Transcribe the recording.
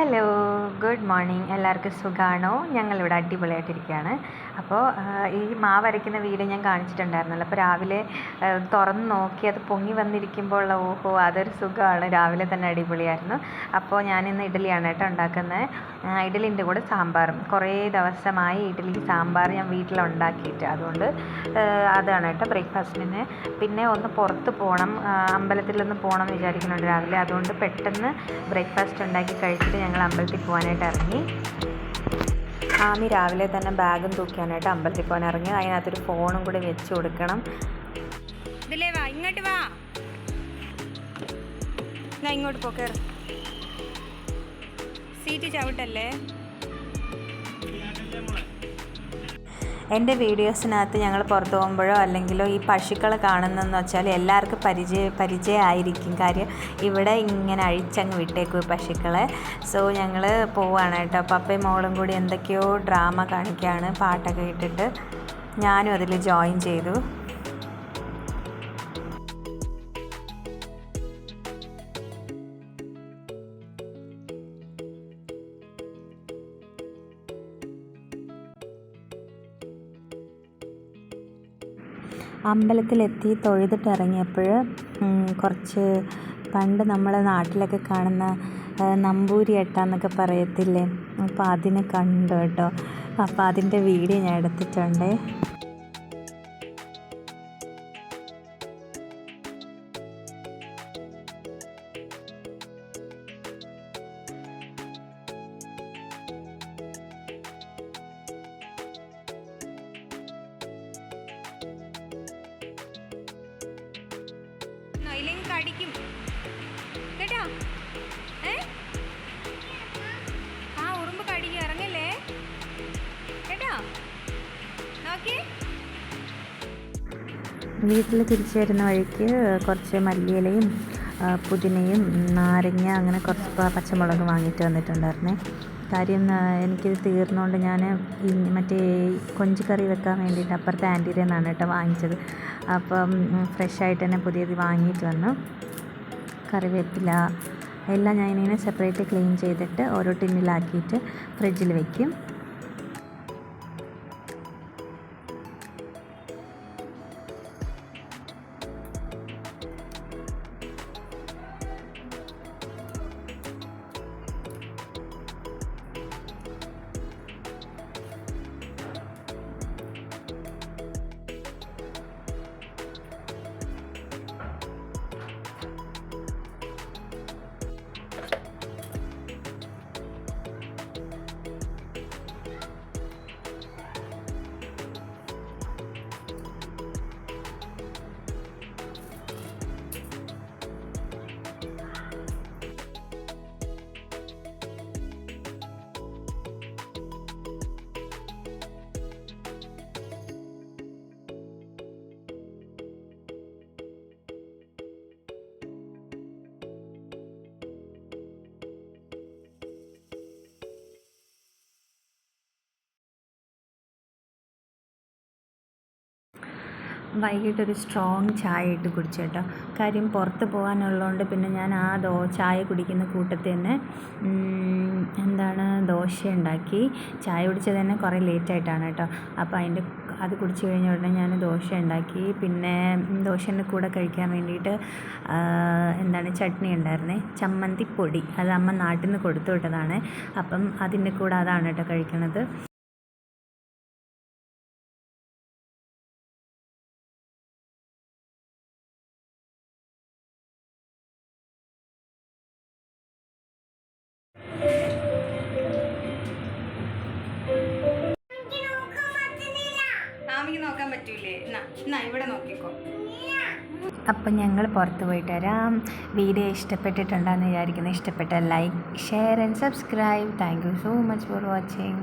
Hello, good morning. എല്ലാവർക്കും സുഖമാണോ? ഞങ്ങളിവിടെ അടിപൊളിയായിട്ടിരിക്കുകയാണ്. അപ്പോൾ ഈ മാവ് അരയ്ക്കുന്ന വീഡിയോ ഞാൻ കാണിച്ചിട്ടുണ്ടായിരുന്നല്ലോ. അപ്പോൾ രാവിലെ തുറന്ന് നോക്കി അത് പൊങ്ങി വന്നിരിക്കുമ്പോൾ ഉള്ള ഓഹോ, അതൊരു സുഖമാണ്. രാവിലെ തന്നെ അടിപൊളിയായിരുന്നു. അപ്പോൾ ഞാനിന്ന് ഇഡ്ഡലിയാണ് കേട്ടോ ഉണ്ടാക്കുന്നത്. ഇഡ്ഡലിൻ്റെ കൂടെ സാമ്പാറും. കുറേ ദിവസമായി ഇഡ്ഡലിക്ക് സാമ്പാർ ഞാൻ വീട്ടിലുണ്ടാക്കിയിട്ട്, അതുകൊണ്ട് അതാണ് കേട്ടോ ബ്രേക്ക്ഫാസ്റ്റിന്. പിന്നെ ഒന്ന് പുറത്ത് പോകണം, അമ്പലത്തിലൊന്ന് പോകണം എന്ന് വിചാരിക്കുന്നുണ്ട് രാവിലെ. അതുകൊണ്ട് പെട്ടെന്ന് ബ്രേക്ക്ഫാസ്റ്റ് ഉണ്ടാക്കി കഴിച്ചിട്ട് ഞങ്ങൾ അമ്പലത്തിൽ പോകാനായിട്ട് ഇറങ്ങി. ആമി രാവിലെ തന്നെ ബാഗും തൂക്കാനായിട്ട് അമ്പലത്തിൽ പോകാൻ ഇറങ്ങി. അതിനകത്തൊരു ഫോണും കൂടി വെച്ച് കൊടുക്കണം. ഇതിലേ വാ, ഇങ്ങോട്ട് വാ, ഇങ്ങോട്ട് പോക്കേ. സീറ്റ് ചവിട്ടല്ലേ. എൻ്റെ വീഡിയോസിനകത്ത് ഞങ്ങൾ പുറത്ത് പോകുമ്പോഴോ അല്ലെങ്കിലോ ഈ പശുക്കളെ കാണുന്നതെന്ന് വെച്ചാൽ എല്ലാവർക്കും പരിചയമായിരിക്കും. കാര്യം ഇവിടെ ഇങ്ങനെ അഴിച്ചങ്ങ് വിട്ടേക്കും പശുക്കളെ. സോ ഞങ്ങൾ പോവുകയാണ് കേട്ടോ. പപ്പയും മോളും കൂടി എന്തൊക്കെയോ ഡ്രാമ കാണിക്കുകയാണ്, പാട്ടൊക്കെ ഇട്ടിട്ട്. ഞാനും അതിൽ ജോയിൻ ചെയ്തു. അമ്പലത്തിലെത്തി തൊഴുതിട്ടിറങ്ങിയപ്പോൾ കുറച്ച് പണ്ട് നമ്മളെ നാട്ടിലൊക്കെ കാണുന്ന നമ്പൂരി എട്ടാന്നൊക്കെ പറയത്തില്ലേ, അപ്പോൾ അതിനെ കണ്ടു കേട്ടോ. അപ്പോൾ അതിൻ്റെ വീഡിയോ ഞാൻ എടുത്തിട്ടുണ്ട്. ഇല്ലെങ്കിൽ കടിക്കും കേട്ടോ. ആ ഉറുമ്പ് കടിക്കും, ഇറങ്ങല്ലേ കേട്ടോ. നോക്കി. വീട്ടിൽ തിരിച്ചു വരുന്ന വഴിക്ക് കുറച്ച് മല്ലിയിലയും പുതിനയും നാരങ്ങ അങ്ങനെ കുറച്ച് പച്ചമുളക് വാങ്ങിയിട്ട് വന്നിട്ടുണ്ടായിരുന്നേ. കാര്യം എനിക്കിത് തീർന്നുകൊണ്ട് ഞാൻ ഈ മറ്റേ കൊഞ്ച് വെക്കാൻ വേണ്ടിയിട്ട് അപ്പുറത്തെ ആൻറ്റീരിയിൽ നിന്നാണ് കേട്ടോ വാങ്ങിച്ചത്. അപ്പം ഫ്രഷായിട്ട് തന്നെ പുതിയത് വാങ്ങിയിട്ട് വന്നു. കറിവേപ്പില എല്ലാം ഞാനിങ്ങനെ സെപ്പറേറ്റ് ക്ലീൻ ചെയ്തിട്ട് ഓരോ ടിന്നിലാക്കിയിട്ട് ഫ്രിഡ്ജിൽ വയ്ക്കും. വൈകിട്ടൊരു സ്ട്രോങ് ചായ ഇട്ട് കുടിച്ചു കേട്ടോ. കാര്യം പുറത്ത് പോകാനുള്ളതുകൊണ്ട് പിന്നെ ഞാൻ ആ ചായ കുടിക്കുന്ന കൂട്ടത്തിൽ തന്നെ ദോശ ഉണ്ടാക്കി. ചായ കുടിച്ചത് തന്നെ കുറേ ലേറ്റായിട്ടാണ് കേട്ടോ. അപ്പോൾ അത് കുടിച്ച് കഴിഞ്ഞ ഉടനെ ഞാൻ ദോശ ഉണ്ടാക്കി. പിന്നെ ദോശേൻ്റെ കൂടെ കഴിക്കാൻ വേണ്ടിയിട്ട് ചട്നി ഉണ്ടായിരുന്നേ, ചമ്മന്തിപ്പൊടി. അത് അമ്മ നാട്ടിൽ നിന്ന് കൊടുത്തു വിട്ടതാണ്. അപ്പം അതിൻ്റെ കൂടെ അതാണ് കേട്ടോ കഴിക്കണത്. നോക്കാൻ പറ്റൂലേ? എന്നാ ഇവിടെ നോക്കിക്കോ. അപ്പം ഞങ്ങൾ പുറത്ത് പോയിട്ട് വരാം. വീഡിയോ ഇഷ്ടപ്പെട്ടിട്ടുണ്ടെന്ന് വിചാരിക്കുന്നു. ഇഷ്ടപ്പെട്ട like, share and subscribe. Thank you so much for watching.